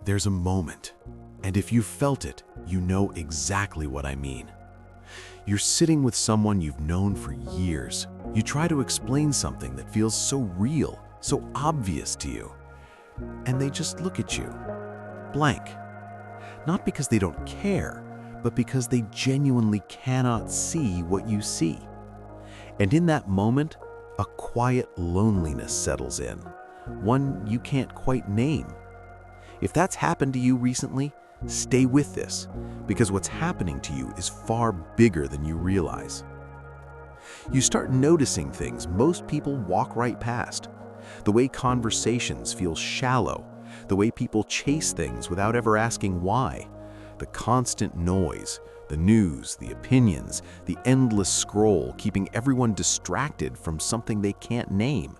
There's a moment, and if you felt it, you know exactly what I mean. You're sitting with someone you've known for years. You try to explain something that feels so real, so obvious to you. And they just look at you, blank. Not because they don't care, but because they genuinely cannot see what you see. And in that moment, a quiet loneliness settles in, one you can't quite name. If that's happened to you recently, stay with this, because what's happening to you is far bigger than you realize. You start noticing things most people walk right past. The way conversations feel shallow, the way people chase things without ever asking why, the constant noise, the news, the opinions, the endless scroll keeping everyone distracted from something they can't name.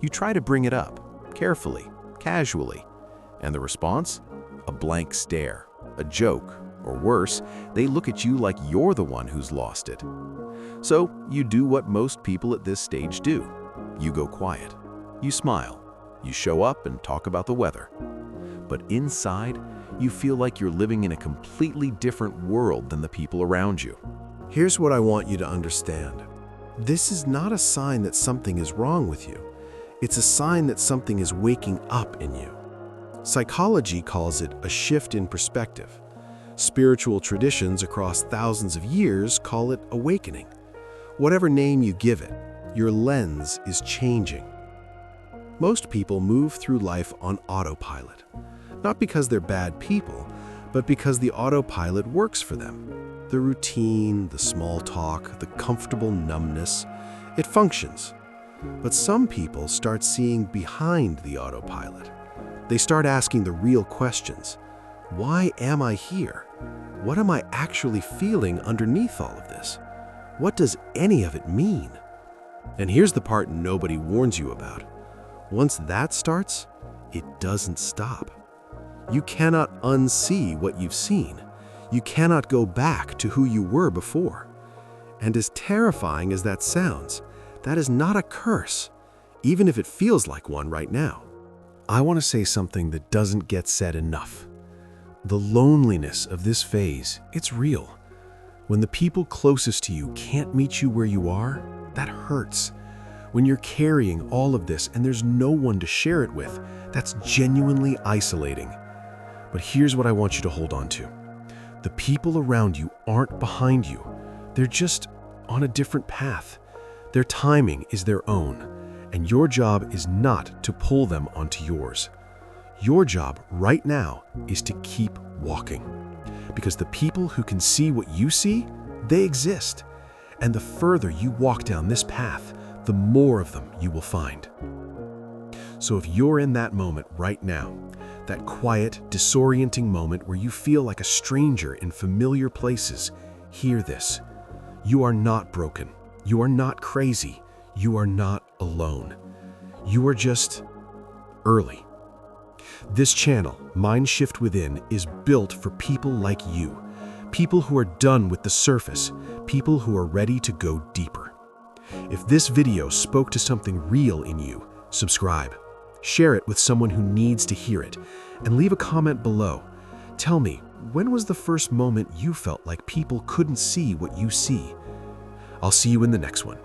You try to bring it up, carefully, casually, and the response? A blank stare, a joke, or worse, they look at you like you're the one who's lost it. So you do what most people at this stage do. You go quiet. You smile. You show up and talk about the weather. But inside, you feel like you're living in a completely different world than the people around you. Here's what I want you to understand. This is not a sign that something is wrong with you. It's a sign that something is waking up in you. Psychology calls it a shift in perspective. Spiritual traditions across thousands of years call it awakening. Whatever name you give it, your lens is changing. Most people move through life on autopilot, not because they're bad people, but because the autopilot works for them. The routine, the small talk, the comfortable numbness, it functions. But some people start seeing behind the autopilot. They start asking the real questions. Why am I here? What am I actually feeling underneath all of this? What does any of it mean? And here's the part nobody warns you about. Once that starts, it doesn't stop. You cannot unsee what you've seen. You cannot go back to who you were before. And as terrifying as that sounds, that is not a curse, even if it feels like one right now. I want to say something that doesn't get said enough. The loneliness of this phase, it's real. When the people closest to you can't meet you where you are, that hurts. When you're carrying all of this and there's no one to share it with, that's genuinely isolating. But here's what I want you to hold on to. The people around you aren't behind you. They're just on a different path. Their timing is their own, and your job is not to pull them onto yours. Your job right now is to keep walking. Because the people who can see what you see, they exist. And the further you walk down this path, the more of them you will find. So if you're in that moment right now, that quiet, disorienting moment where you feel like a stranger in familiar places, hear this. You are not broken. You are not crazy. You are not alone. You are just early. This channel, Mind Shift Within, is built for people like you. People who are done with the surface. People who are ready to go deeper. If this video spoke to something real in you, subscribe. Share it with someone who needs to hear it, and leave a comment below. Tell me, when was the first moment you felt like people couldn't see what you see? I'll see you in the next one.